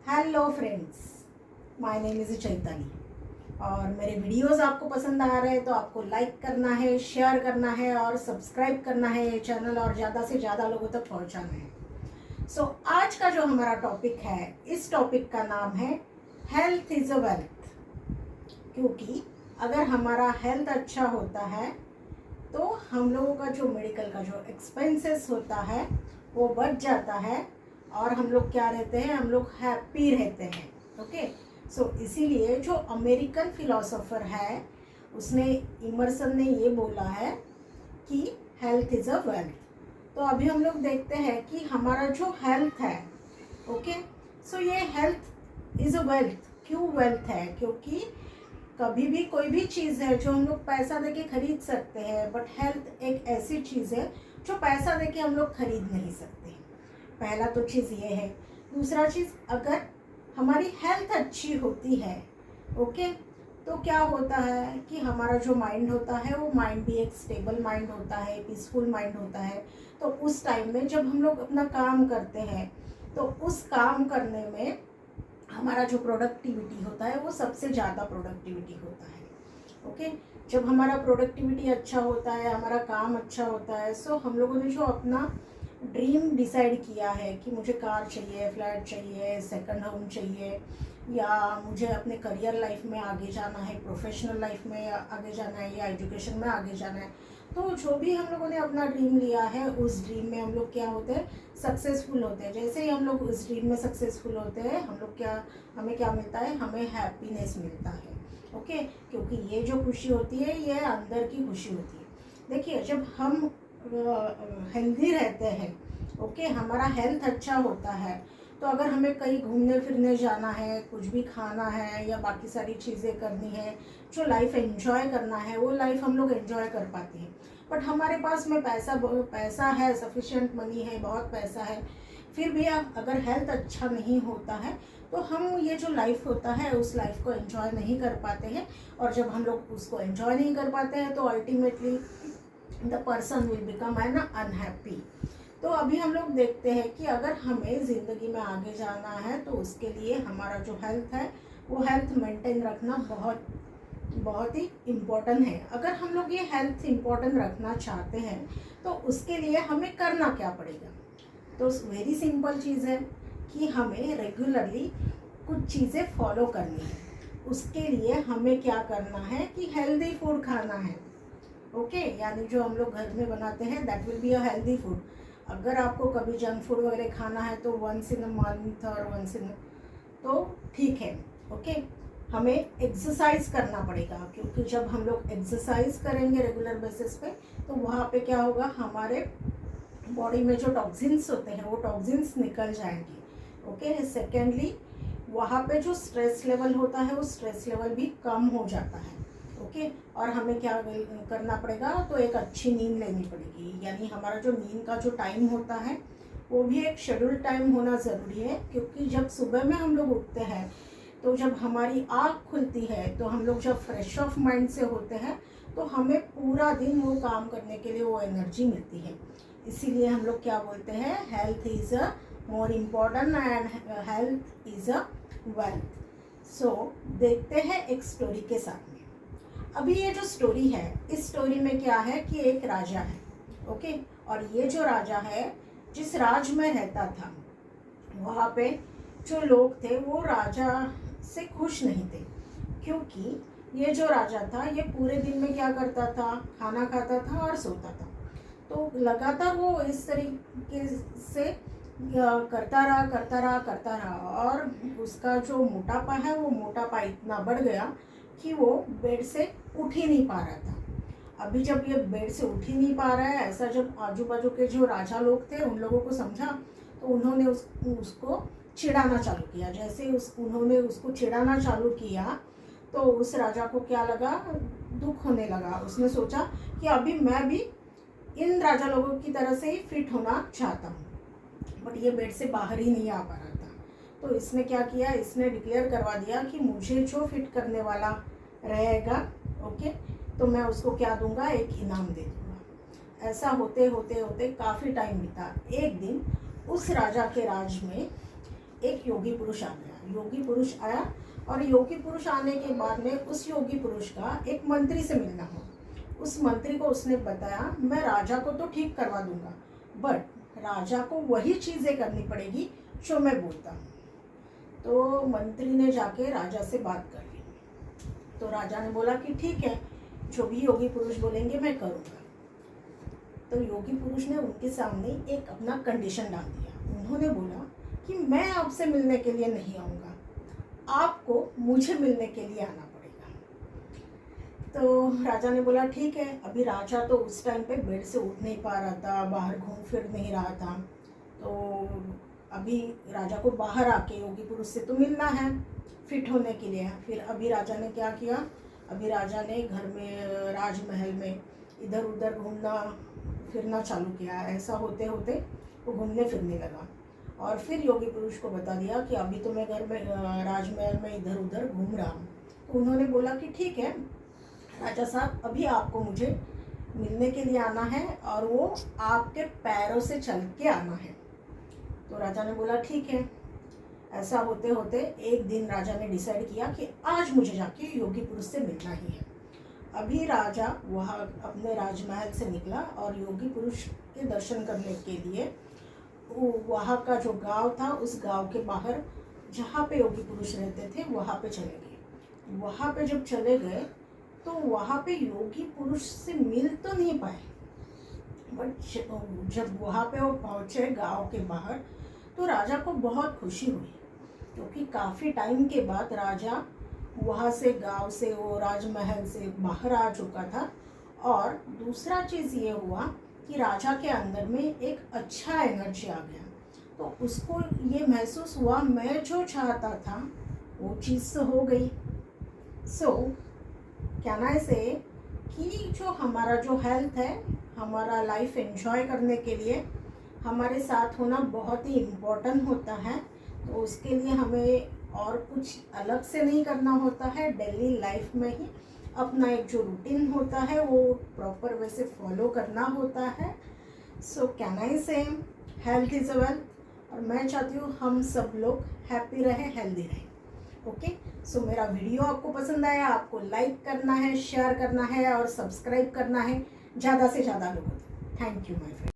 Hello friends, my name is Chaitali. और मेरे videos आपको पसंद आ रहे हैं तो आपको लाइक करना है, शेयर करना है और सब्सक्राइब करना है ये चैनल और ज़्यादा से ज़्यादा लोगों तक पहुंचाना है। आज का जो हमारा टॉपिक है, इस टॉपिक का नाम है हेल्थ इज़ अ वेल्थ। क्योंकि अगर हमारा हेल्थ अच्छा होता है तो हम लोगों का जो मेडिकल का जो एक्सपेंसेस होता है वो बच जाता है और हम लोग क्या रहते हैं, हम लोग हैप्पी रहते हैं। ओके, इसीलिए जो अमेरिकन फिलोसोफर है उसने इमर्सन ने ये बोला है कि हेल्थ इज़ अ वेल्थ। तो अभी हम लोग देखते हैं कि हमारा जो हेल्थ है, ओके, ये हेल्थ इज़ अ वेल्थ क्यों वेल्थ है? क्योंकि कभी भी कोई भी चीज़ है जो हम लोग पैसा देके खरीद सकते हैं, बट हेल्थ एक ऐसी चीज़ है जो पैसा देके हम लोग खरीद नहीं सकते। पहला तो चीज़ ये है। दूसरा चीज़, अगर हमारी हेल्थ अच्छी होती है, ओके, तो क्या होता है कि हमारा जो माइंड होता है वो माइंड भी एक स्टेबल माइंड होता है, पीसफुल माइंड होता है। तो उस टाइम में जब हम लोग अपना काम करते हैं तो उस काम करने में हमारा जो प्रोडक्टिविटी होता है वो सबसे ज़्यादा प्रोडक्टिविटी होता है। ओके, जब हमारा प्रोडक्टिविटी अच्छा होता है, हमारा काम अच्छा होता है, हम लोगों ने जो अपना ड्रीम डिसाइड किया है कि मुझे कार चाहिए, फ्लैट चाहिए, सेकंड होम चाहिए, या मुझे अपने करियर लाइफ में आगे जाना है, प्रोफेशनल लाइफ में आगे जाना है, या एजुकेशन में आगे जाना है, तो जो भी हम लोगों ने अपना ड्रीम लिया है उस ड्रीम में हम लोग क्या होते हैं, सक्सेसफुल होते हैं। जैसे ही हम लोग उस ड्रीम में सक्सेसफुल होते हैं, हमें क्या मिलता है, हमें हैप्पीनेस मिलता है। ओके, क्योंकि ये जो खुशी होती है ये अंदर की खुशी होती है। देखिए, जब हम हेल्दी रहते हैं, ओके, हमारा हेल्थ अच्छा होता है, तो अगर हमें कहीं घूमने फिरने जाना है, कुछ भी खाना है या बाकी सारी चीज़ें करनी है, जो लाइफ एंजॉय करना है वो लाइफ हम लोग एंजॉय कर पाते हैं। बट हमारे पास में पैसा है, सफिशिएंट मनी है, बहुत पैसा है, फिर भी अगर हेल्थ अच्छा नहीं होता है तो हम ये जो लाइफ होता है उस लाइफ को एंजॉय नहीं कर पाते हैं। और जब हम लोग उसको एंजॉय नहीं कर पाते हैं तो ultimately the person will become an unhappy. तो अभी हम लोग देखते हैं कि अगर हमें ज़िंदगी में आगे जाना है तो उसके लिए हमारा जो हेल्थ है वो हेल्थ मेंटेन रखना बहुत बहुत ही इम्पोर्टेंट है। अगर हम लोग ये हेल्थ इम्पोर्टेंट रखना चाहते हैं तो उसके लिए हमें करना क्या पड़ेगा? तो वेरी सिंपल चीज़ है कि हमें रेगुलरली कुछ चीज़ें फॉलो करनी है। उसके लिए हमें क्या करना है कि हेल्दी फूड खाना है। ओके, यानी जो हम लोग घर में बनाते हैं that will be a healthy food. अगर आपको कभी जंक फूड वगैरह खाना है तो वंस इन अ मंथ और वंस इन, तो ठीक है। ओके, हमें एक्सरसाइज करना पड़ेगा, क्योंकि जब हम लोग एक्सरसाइज करेंगे रेगुलर बेसिस पे तो वहाँ पे क्या होगा, हमारे बॉडी में जो टॉक्सिन्स होते हैं वो टॉक्सिन्स निकल जाएंगे। ओके, सेकेंडली वहाँ पे जो स्ट्रेस लेवल होता है वो स्ट्रेस लेवल भी कम हो जाता है। ओके, और हमें क्या करना पड़ेगा, तो एक अच्छी नींद लेनी पड़ेगी। यानी हमारा जो नींद का जो टाइम होता है वो भी एक शेड्यूल टाइम होना ज़रूरी है। क्योंकि जब सुबह में हम लोग उठते हैं तो जब हमारी आँख खुलती है तो हम लोग जब फ्रेश ऑफ माइंड से होते हैं तो हमें पूरा दिन वो काम करने के लिए वो एनर्जी मिलती है। इसीलिए हम लोग क्या बोलते हैं, health is a more important and health is a wealth. देखते हैं एक स्टोरी के साथ में। अभी ये जो स्टोरी है, इस स्टोरी में क्या है कि एक राजा है। ओके, और ये जो राजा है, जिस राज में रहता था वहाँ पे जो लोग थे वो राजा से खुश नहीं थे। क्योंकि ये जो राजा था ये पूरे दिन में क्या करता था, खाना खाता था और सोता था। तो लगातार वो इस तरीके से करता रहा और उसका जो मोटापा है वो मोटापा इतना बढ़ गया कि वो बेड से उठ ही नहीं पा रहा था। अभी जब ये बेड से उठ ही नहीं पा रहा है, ऐसा जब आजू बाजू के जो राजा लोग थे उन लोगों को समझा तो उन्होंने उसको चिढ़ाना चालू किया। जैसे उन्होंने उसको चिढ़ाना चालू किया तो उस राजा को क्या लगा, दुख होने लगा। उसने सोचा कि अभी मैं भी इन राजा लोगों की तरह से ही फिट होना चाहता हूँ, बट ये बेड से बाहर ही नहीं आ पा रहा था। तो इसने क्या किया, इसने डिक्लेयर करवा दिया कि मुझे जो फिट करने वाला रहेगा, ओके, तो मैं उसको क्या दूंगा, एक इनाम दे दूंगा। ऐसा होते होते होते काफ़ी टाइम बीता। एक दिन उस राजा के राज में एक योगी पुरुष आ गया। योगी पुरुष आया और योगी पुरुष आने के बाद में उस योगी पुरुष का एक मंत्री से मिलना हो। उस मंत्री को उसने बताया, मैं राजा को तो ठीक करवा दूंगा, बट राजा को वही चीज़ें करनी पड़ेगी जो मैं बोलता हूँ। तो मंत्री ने जाके राजा से बात कर ली। तो राजा ने बोला कि ठीक है, जो भी योगी पुरुष बोलेंगे मैं करूँगा। तो योगी पुरुष ने उनके सामने एक अपना कंडीशन डाल दिया। उन्होंने बोला कि मैं आपसे मिलने के लिए नहीं आऊँगा, आपको मुझे मिलने के लिए आना पड़ेगा। तो राजा ने बोला ठीक है। अभी राजा तो उस टाइम पे बेड से उठ नहीं पा रहा था, बाहर घूम फिर नहीं रहा था। तो अभी राजा को बाहर आके योगी पुरुष से तो मिलना है फिट होने के लिए। फिर अभी राजा ने क्या किया, अभी राजा ने घर में राजमहल में इधर उधर घूमना फिरना चालू किया। ऐसा होते होते वो घूमने फिरने लगा और फिर योगी पुरुष को बता दिया कि अभी तो मैं घर में राजमहल में इधर उधर घूम रहा हूँ। तो उन्होंने बोला कि ठीक है राजा साहब, अभी आपको मुझे मिलने के लिए आना है और वो आपके पैरों से चल के आना है। तो राजा ने बोला ठीक है। ऐसा होते होते एक दिन राजा ने डिसाइड किया कि आज मुझे जाके योगी पुरुष से मिलना ही है। अभी राजा वहाँ अपने राजमहल से निकला और योगी पुरुष के दर्शन करने के लिए वहाँ का जो गांव था, उस गांव के बाहर जहाँ पे योगी पुरुष रहते थे वहाँ पे चले गए। वहाँ पे जब चले गए तो वहाँ पे योगी पुरुष से मिल तो नहीं पाए, बट जब वहाँ पे वो पहुँचे गांव के बाहर तो राजा को बहुत खुशी हुई, क्योंकि काफ़ी टाइम के बाद राजा वहाँ से गांव से वो राजमहल से बाहर आ चुका था। और दूसरा चीज़ ये हुआ कि राजा के अंदर में एक अच्छा एनर्जी आ गया। तो उसको ये महसूस हुआ मैं जो चाहता था वो चीज़ तो हो गई। सो कैन आई से कि जो हमारा जो हेल्थ है, हमारा लाइफ एंजॉय करने के लिए हमारे साथ होना बहुत ही इम्पोर्टेंट होता है। तो उसके लिए हमें और कुछ अलग से नहीं करना होता है। डेली लाइफ में ही अपना एक जो रूटीन होता है वो प्रॉपर वे से फॉलो करना होता है। सो कैन आई से हेल्थ इज़ वेल्थ, और मैं चाहती हूँ हम सब लोग हैप्पी रहें, हेल्दी रहें। ओके, सो मेरा वीडियो आपको पसंद आया, आपको लाइक करना है, शेयर करना है और सब्सक्राइब करना है ज़्यादा से ज़्यादा लोगों को। Thank you my friend.